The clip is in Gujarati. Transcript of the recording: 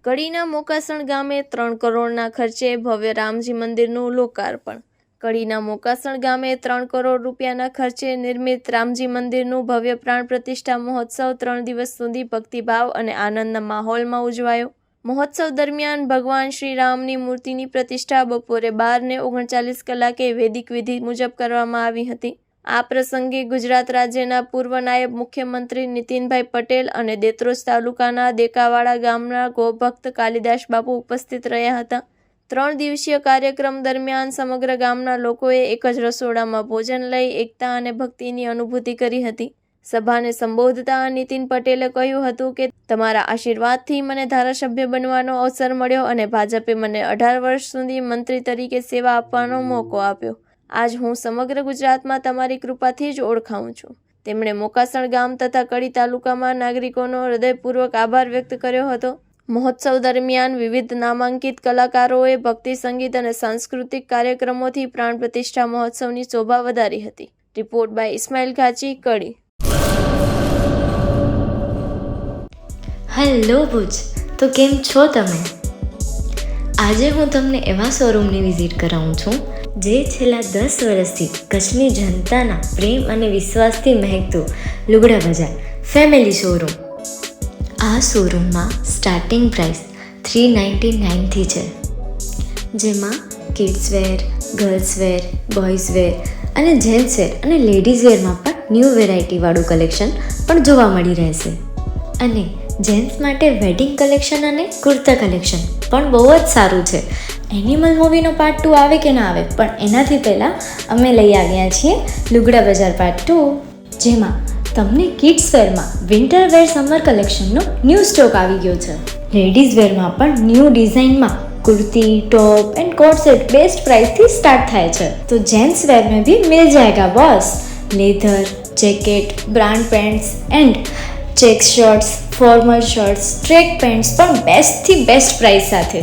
કડીના મોકાસણ ગામે 3 કરોડના ખર્ચે ભવ્ય રામજી મંદિરનું લોકાર્પણ. કડીના મોકાસણ ગામે 3 કરોડ રૂપિયાના ખર્ચે નિર્મિત રામજી મંદિરનું ભવ્ય પ્રાણ પ્રતિષ્ઠા મહોત્સવ 3 દિવસ સુધી ભક્તિભાવ અને આનંદના માહોલમાં ઉજવાયો. મહોત્સવ દરમિયાન ભગવાન શ્રી રામની મૂર્તિની પ્રતિષ્ઠા બપોરે 12:39 કલાકે વૈદિક વિધિ મુજબ કરવામાં આવી હતી. આ પ્રસંગે ગુજરાત રાજ્યના પૂર્વ નાયબ મુખ્યમંત્રી નીતિનભાઈ પટેલ અને દેત્રોજ તાલુકાના દેકાવાડા ગામના ગોભક્ત કાલિદાસ બાપુ ઉપસ્થિત રહ્યા હતા. 3 દિવસીય કાર્યક્રમ દરમિયાન સમગ્ર ગામના લોકોએ એક જ રસોડામાં ભોજન લઈ એકતા અને ભક્તિની અનુભૂતિ કરી હતી. સભાને સંબોધતા નીતિન પટેલે કહ્યું હતું કે તમારા આશીર્વાદથી મને ધારાસભ્ય બનવાનો અવસર મળ્યો અને ભાજપે મને 18 વર્ષ સુધી મંત્રી તરીકે સેવા આપવાનો મોકો આપ્યો. આજ હું સમગ્ર ગુજરાતમાં તમારી કૃપાથી જ ઓળખાઉં છું. તેમણે મોકાસણ ગામ તથા કડી તાલુકામાં નાગરિકોનો હૃદયપૂર્વક આભાર વ્યક્ત કર્યો હતો. મહોત્સવ દરમિયાન વિવિધ નામાંકિત કલાકારોએ ભક્તિ સંગીત અને સાંસ્કૃતિક કાર્યક્રમોથી પ્રાણ પ્રતિષ્ઠા મહોત્સવની શોભા વધારી હતી. Report by Ismail Ghachi, Kadi. Hello Bhuj, તો કેમ છો તમે? આજે હું તમને એવા શોરૂમની વિઝિટ કરાવું છું જે છેલ્લા 10 વર્ષથી કચ્છની જનતાના પ્રેમ અને વિશ્વાસથી મહેકતું લુગડા બજાર ફેમિલી શોરૂમ. આ શોરૂમમાં સ્ટાર્ટિંગ પ્રાઇસ 399થી છે, જેમાં kids wear, girls wear, boys wear અને જેન્ટ્સ વેર અને લેડીઝ વેરમાં પણ ન્યૂ વેરાયટીવાળું કલેક્શન પણ જોવા મળી રહેશે. અને જેન્ટ્સ માટે વેડિંગ કલેક્શન અને કુર્તા કલેક્શન પણ બહુ જ સારું છે. એનિમલ મૂવીનો પાર્ટ 2 આવે કે ના આવે, પણ એનાથી પહેલાં અમે લઈ આવ્યા છીએ લુગડા બજાર પાર્ટ 2, જેમાં તમને કિડ્સ વેરમાં વિન્ટર વેર સમર કલેક્શનનો ન્યૂ સ્ટોક આવી ગયો છે. લેડીઝ વેરમાં પણ ન્યૂ ડિઝાઇનમાં kurti, top and coat set best price थी स्टार्ट થાય છે. तो जेंट्स वेयर में भी मिल जाएगा boss. Leather, jacket, brand pants and check shirts, formal shirts, track pants પણ બેસ્ટથી બેસ્ટ પ્રાઇસ સાથે.